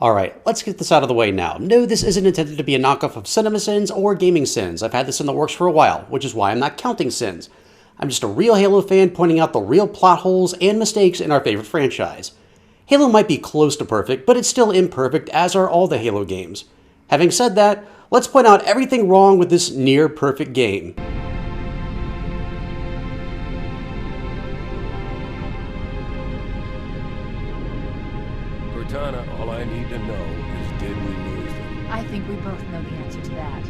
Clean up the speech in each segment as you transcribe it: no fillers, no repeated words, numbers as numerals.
Alright, let's get this out of the way now. No, this isn't intended to be a knockoff of Cinemasins or Gamingsins. I've had this in the works for a while, which is why I'm not counting sins. I'm just a real Halo fan pointing out the real plot holes and mistakes in our favorite franchise. Halo might be close to perfect, but it's still imperfect, as are all the Halo games. Having said that, let's point out everything wrong with this near-perfect game. Cortana, all I need to know is, did we lose them? I think we both know the answer to that.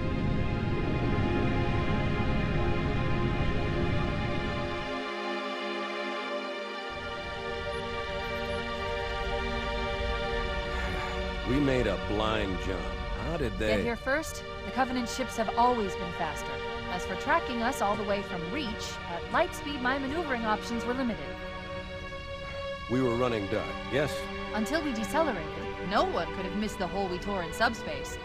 We made a blind jump. How did they... Get here first? The Covenant ships have always been faster. As for tracking us all the way from Reach, at light speed my maneuvering options were limited. We were running dark, yes? Until we decelerated, no one could have missed the hole we tore in subspace.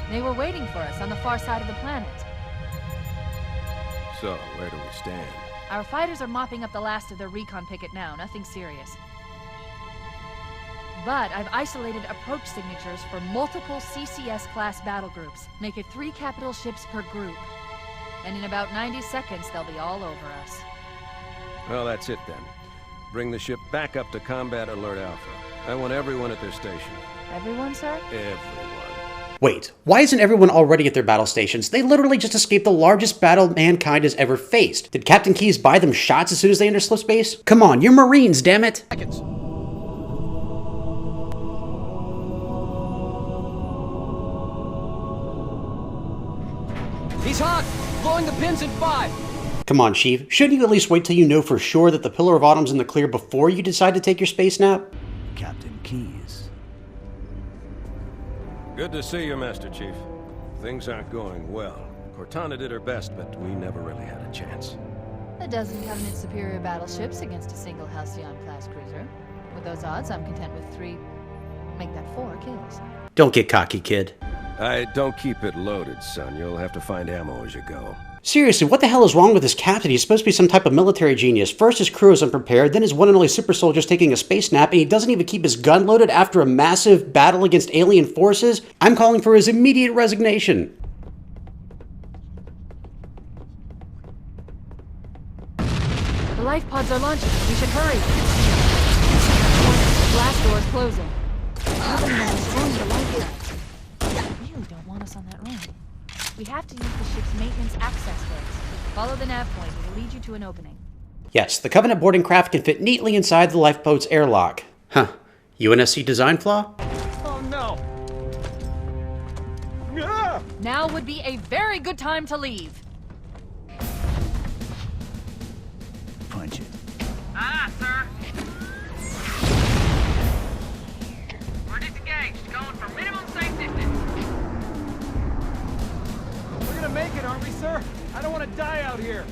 They were waiting for us on the far side of the planet. So, where do we stand? Our fighters are mopping up the last of their recon picket now, nothing serious. But I've isolated approach signatures for multiple CCS-class battle groups. Make it 3 capital ships per group. And in about 90 seconds, they'll be all over us. Well, that's it then. Bring the ship back up to Combat Alert Alpha. I want everyone at their station. Everyone, sir? Everyone. Wait, why isn't everyone already at their battle stations? They literally just escaped the largest battle mankind has ever faced. Did Captain Keyes buy them shots as soon as they enter slip space? Come on, you're Marines, damn it! He's hot! Blowing the pins in 5! Come on, Chief. Shouldn't you at least wait till you know for sure that the Pillar of Autumn's in the clear before you decide to take your space nap? Captain Keyes. Good to see you, Master Chief. Things aren't going well. Cortana did her best, but we never really had a chance. A dozen Covenant superior battleships against a single Halcyon-class cruiser. With those odds, I'm content with 3... make that 4 kills. Don't get cocky, kid. I don't keep it loaded, son. You'll have to find ammo as you go. Seriously, what the hell is wrong with this captain? He's supposed to be some type of military genius. First his crew is unprepared, then his one and only super soldier's taking a space nap, and he doesn't even keep his gun loaded after a massive battle against alien forces? I'm calling for his immediate resignation. The life pods are launching. We should hurry. Blast doors closing. Covenant is destroying the life pods. They really don't want us on that run. We have to use the ship's maintenance access roads. Follow the nav point. It will lead you to an opening. Yes, the Covenant boarding craft can fit neatly inside the lifeboat's airlock. Huh. UNSC design flaw? Oh no! Now would be a very good time to leave. Punch it. Aye, sir. We're disengaged, going for minimum safe distance. We're gonna make it, aren't we, sir? I don't want to die out here.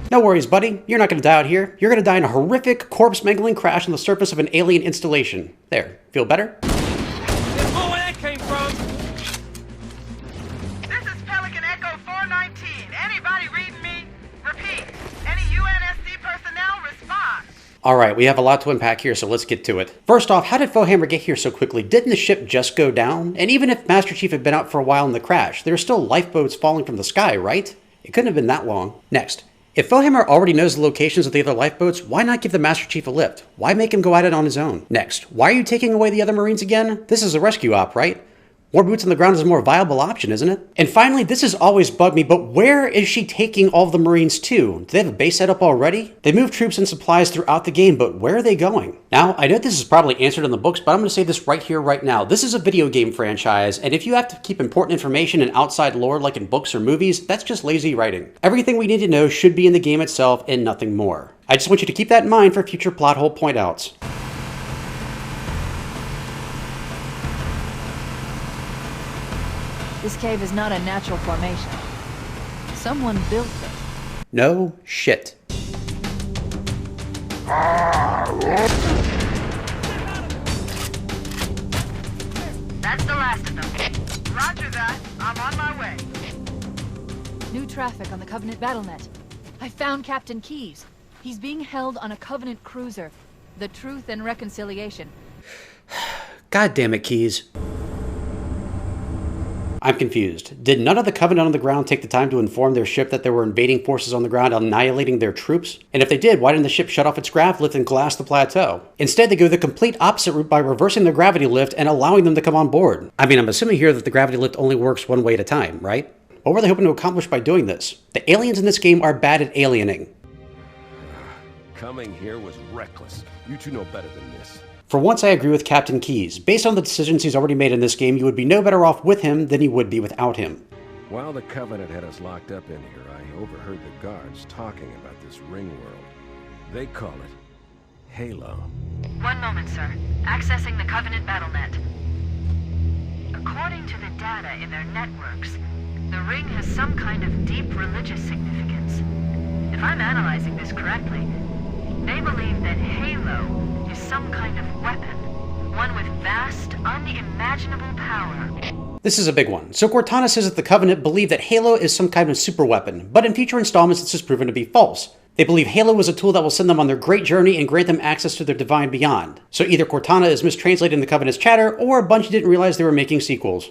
No worries, buddy. You're not going to die out here. You're going to die in a horrific, corpse-mangling crash on the surface of an alien installation. There. Feel better? Oh, where that came from? This is Pelican Echo 419. Anybody reading me? Repeat. Any UNSC personnel respond. Alright, we have a lot to unpack here, so let's get to it. First off, how did Foehammer get here so quickly? Didn't the ship just go down? And even if Master Chief had been out for a while in the crash, there are still lifeboats falling from the sky, right? It couldn't have been that long. Next, if Foehammer already knows the locations of the other lifeboats, why not give the Master Chief a lift? Why make him go at it on his own? Next, why are you taking away the other Marines again? This is a rescue op, right? More boots on the ground is a more viable option, isn't it? And finally, this has always bugged me, but where is she taking all of the Marines to? Do they have a base set up already? They move troops and supplies throughout the game, but where are they going? Now, I know this is probably answered in the books, but I'm going to say this right here, right now. This is a video game franchise, and if you have to keep important information and outside lore like in books or movies, that's just lazy writing. Everything we need to know should be in the game itself and nothing more. I just want you to keep that in mind for future plot hole point-outs. This cave is not a natural formation. Someone built it. No shit. That's the last of them. Roger that. I'm on my way. New traffic on the Covenant BattleNet. I found Captain Keyes. He's being held on a Covenant cruiser, the Truth and Reconciliation. God damn it, Keyes. I'm confused. Did none of the Covenant on the ground take the time to inform their ship that there were invading forces on the ground annihilating their troops? And if they did, why didn't the ship shut off its grav lift and glass the plateau? Instead, they go the complete opposite route by reversing the gravity lift and allowing them to come on board. I mean, I'm assuming here that the gravity lift only works one way at a time, right? What were they hoping to accomplish by doing this? The aliens in this game are bad at aliening. Coming here was reckless. You two know better than this. For once, I agree with Captain Keyes. Based on the decisions he's already made in this game, you would be no better off with him than you would be without him. While the Covenant had us locked up in here, I overheard the guards talking about this ring world. They call it Halo. One moment, sir. Accessing the Covenant BattleNet. According to the data in their networks, the ring has some kind of deep religious significance. If I'm analyzing this correctly, they believe that Halo is some kind of weapon, one with vast, unimaginable power. This is a big one. So Cortana says that the Covenant believe that Halo is some kind of super weapon, but in future installments this is proven to be false. They believe Halo is a tool that will send them on their great journey and grant them access to their divine beyond. So either Cortana is mistranslating the Covenant's chatter, or Bungie didn't realize they were making sequels.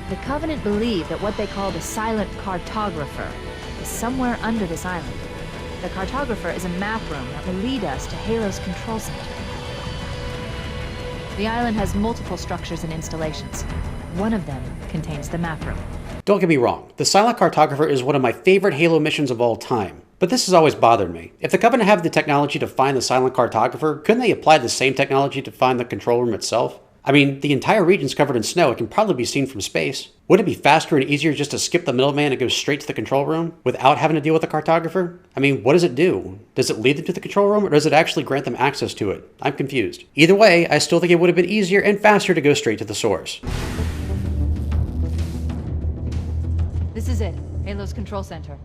The Covenant believe that what they call the Silent Cartographer is somewhere under this island. The Cartographer is a map room that will lead us to Halo's control center. The island has multiple structures and installations. One of them contains the map room. Don't get me wrong, the Silent Cartographer is one of my favorite Halo missions of all time. But this has always bothered me. If the Covenant have the technology to find the Silent Cartographer, couldn't they apply the same technology to find the control room itself? I mean, the entire region's covered in snow. It can probably be seen from space. Wouldn't it be faster and easier just to skip the middleman and go straight to the control room without having to deal with the cartographer? I mean, what does it do? Does it lead them to the control room, or does it actually grant them access to it? I'm confused. Either way, I still think it would have been easier and faster to go straight to the source. This is it, Halo's control center.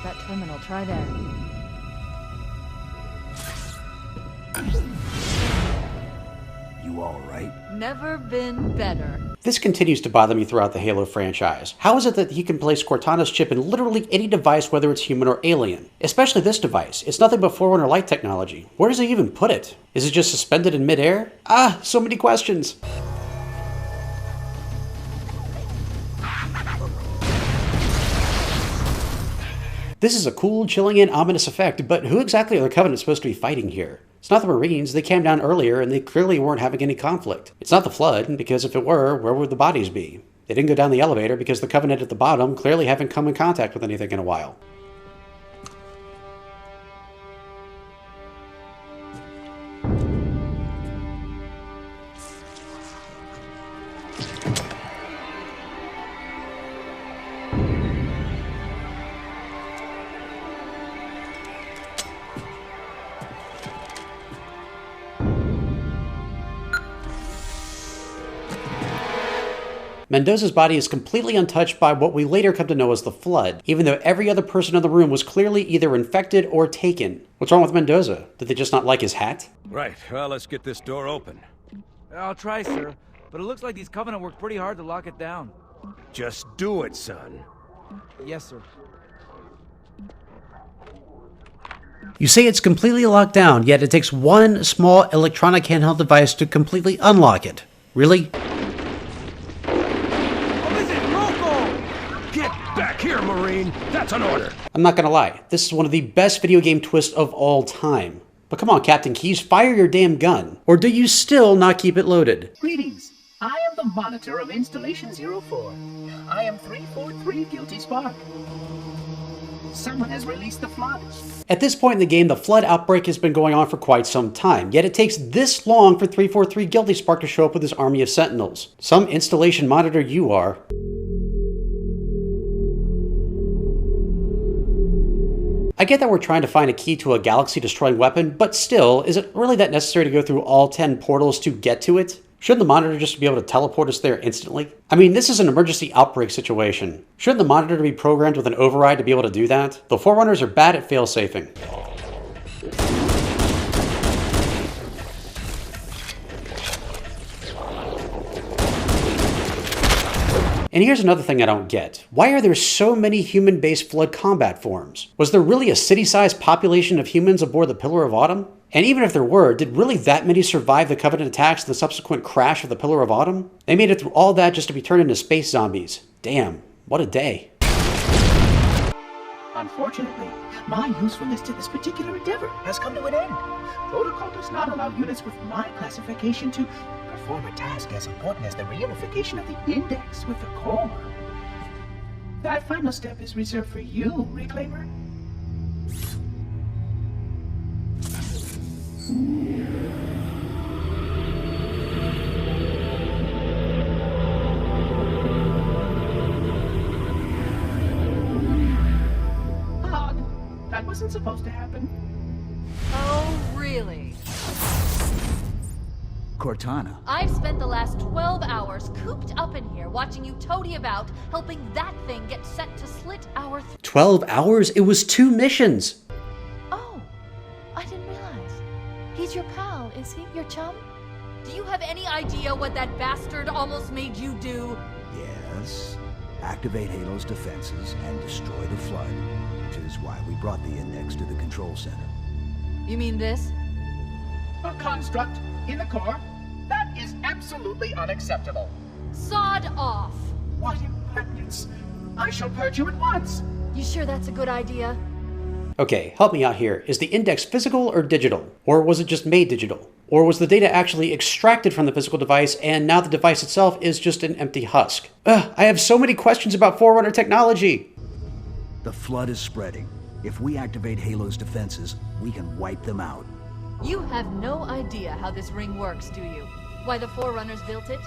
That terminal, try there. You all right? Never been better. This continues to bother me throughout the Halo franchise. How is it that he can place Cortana's chip in literally any device, whether it's human or alien? Especially this device. It's nothing but Forerunner light technology. Where does he even put it? Is it just suspended in midair? Ah, so many questions. This is a cool, chilling, and ominous effect, but who exactly are the Covenant supposed to be fighting here? It's not the Marines. They came down earlier, and they clearly weren't having any conflict. It's not the Flood, because if it were, where would the bodies be? They didn't go down the elevator because the Covenant at the bottom clearly haven't come in contact with anything in a while. Mendoza's body is completely untouched by what we later come to know as the Flood, even though every other person in the room was clearly either infected or taken. What's wrong with Mendoza? Did they just not like his hat? Right, well, let's get this door open. I'll try, sir. But it looks like these Covenant worked pretty hard to lock it down. Just do it, son. Yes, sir. You say it's completely locked down, yet it takes one small electronic handheld device to completely unlock it. Really? Get back here, Marine! That's an order! I'm not gonna lie, this is one of the best video game twists of all time. But come on, Captain Keyes, fire your damn gun. Or do you still not keep it loaded? Greetings. I am the monitor of Installation 04. I am 343 Guilty Spark. Someone has released the flood. At this point in the game, the flood outbreak has been going on for quite some time, yet it takes this long for 343 Guilty Spark to show up with his army of sentinels. Some installation monitor you are. I get that we're trying to find a key to a galaxy-destroying weapon, but still, is it really that necessary to go through all 10 portals to get to it? Shouldn't the monitor just be able to teleport us there instantly? I mean, this is an emergency outbreak situation. Shouldn't the monitor be programmed with an override to be able to do that? The Forerunners are bad at fail-safing. And here's another thing I don't get. Why are there so many human-based flood combat forms? Was there really a city-sized population of humans aboard the Pillar of Autumn? And even if there were, did really that many survive the Covenant attacks and the subsequent crash of the Pillar of Autumn? They made it through all that just to be turned into space zombies. Damn, what a day. Unfortunately, my usefulness to this particular endeavor has come to an end. Protocol does not allow units with my classification to perform a task as important as the reunification of the index with the core. That final step is reserved for you, Reclaimer. Odd. That wasn't supposed to happen. Oh, really? Cortana. I've spent the last 12 hours cooped up in here watching you toady about, helping that thing get set to slit our 12 hours? It was 2 missions! Oh, I didn't realize. He's your pal, is he? Your chum? Do you have any idea what that bastard almost made you do? Yes. Activate Halo's defenses and destroy the flood, which is why we brought the index to the control center. You mean this? A construct in the core? That is absolutely unacceptable. Sod off! What impertinence! I shall purge you at once! You sure that's a good idea? Okay, help me out here. Is the index physical or digital? Or was it just made digital? Or was the data actually extracted from the physical device and now the device itself is just an empty husk? Ugh, I have so many questions about Forerunner technology! The flood is spreading. If we activate Halo's defenses, we can wipe them out. You have no idea how this ring works, do you? Why the Forerunners built it?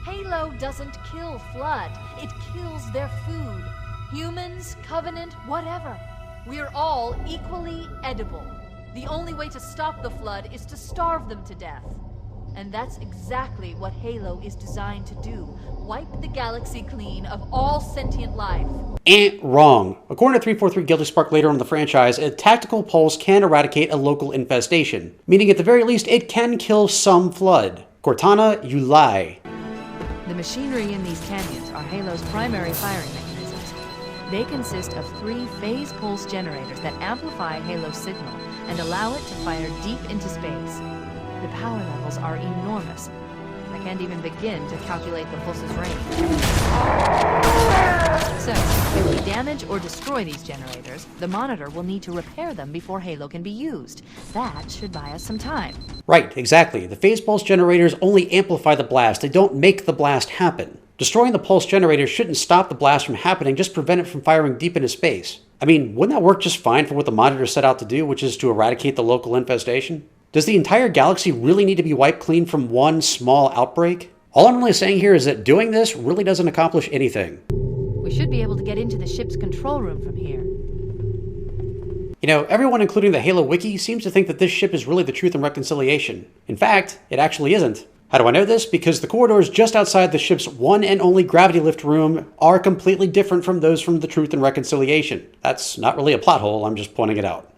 Halo doesn't kill Flood. It kills their food. Humans, Covenant, whatever. We're all equally edible. The only way to stop the Flood is to starve them to death. And that's exactly what Halo is designed to do. Wipe the galaxy clean of all sentient life. Wrong. According to 343 Guilty Spark later on in the franchise, a tactical pulse can eradicate a local infestation, meaning at the very least it can kill some Flood. Cortana, you lie. The machinery in these canyons are Halo's primary firing mechanisms. They consist of 3 phase pulse generators that amplify Halo's signal and allow it to fire deep into space. The power levels are enormous. I can't even begin to calculate the pulse's range. So, if we damage or destroy these generators, the monitor will need to repair them before Halo can be used. That should buy us some time. Right, exactly. The phase pulse generators only amplify the blast, they don't make the blast happen. Destroying the pulse generators shouldn't stop the blast from happening, just prevent it from firing deep into space. I mean, wouldn't that work just fine for what the monitor set out to do, which is to eradicate the local infestation? Does the entire galaxy really need to be wiped clean from one small outbreak? All I'm really saying here is that doing this really doesn't accomplish anything. We should be able to get into the ship's control room from here. You know, everyone including the Halo Wiki seems to think that this ship is really the Truth and Reconciliation. In fact, it actually isn't. How do I know this? Because the corridors just outside the ship's one and only gravity lift room are completely different from those from the Truth and Reconciliation. That's not really a plot hole, I'm just pointing it out.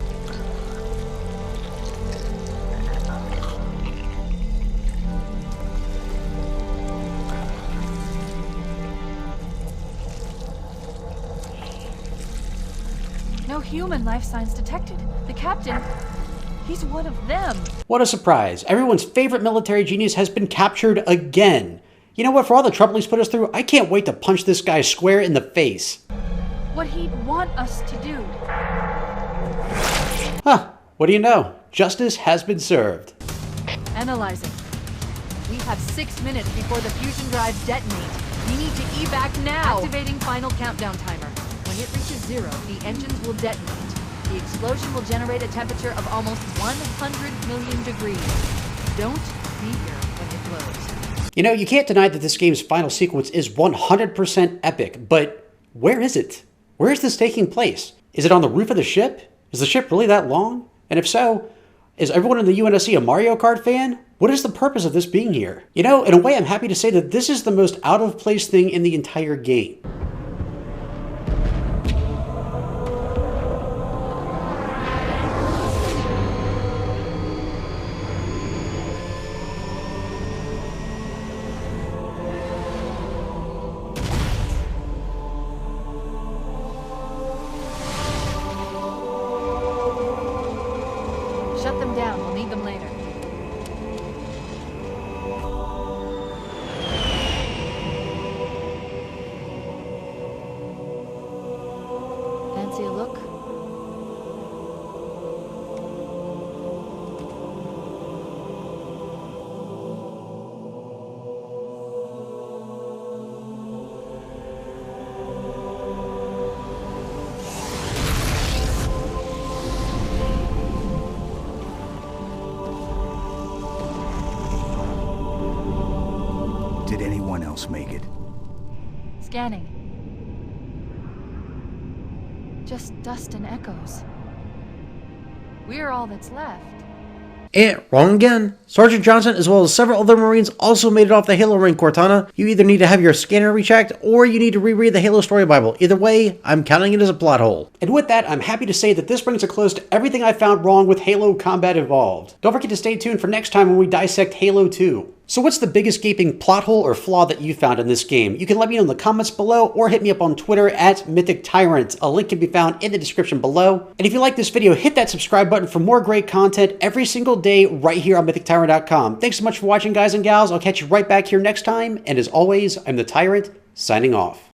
No human life signs detected. The captain, he's one of them. What a surprise. Everyone's favorite military genius has been captured again. You know what, for all the trouble he's put us through, I can't wait to punch this guy square in the face. What he'd want us to do. Huh, what do you know? Justice has been served. Analyzing. We have 6 minutes before the fusion drives detonate. We need to evac now. Activating final countdown timer. When it reaches zero, the engines will detonate. The explosion will generate a temperature of almost 100 million degrees. Don't be here when it blows. You know, you can't deny that this game's final sequence is 100% epic, but where is it? Where is this taking place? Is it on the roof of the ship? Is the ship really that long? And if so, is everyone in the UNSC a Mario Kart fan? What is the purpose of this being here? You know, in a way, I'm happy to say that this is the most out-of-place thing in the entire game. Shut them down. We'll need them later. Fancy a look? Did anyone else make it? Scanning. Just dust and echoes. We're all that's left. Wrong again. Sergeant Johnson, as well as several other Marines, also made it off the Halo ring, Cortana. You either need to have your scanner rechecked, or you need to reread the Halo story Bible. Either way, I'm counting it as a plot hole. And with that, I'm happy to say that this brings a close to everything I found wrong with Halo Combat Evolved. Don't forget to stay tuned for next time when we dissect Halo 2. So what's the biggest gaping plot hole or flaw that you found in this game? You can let me know in the comments below or hit me up on Twitter at MythicTyrant. A link can be found in the description below. And if you like this video, hit that subscribe button for more great content every single day right here on MythicTyrant.com. Thanks so much for watching, guys and gals. I'll catch you right back here next time. And as always, I'm the Tyrant, signing off.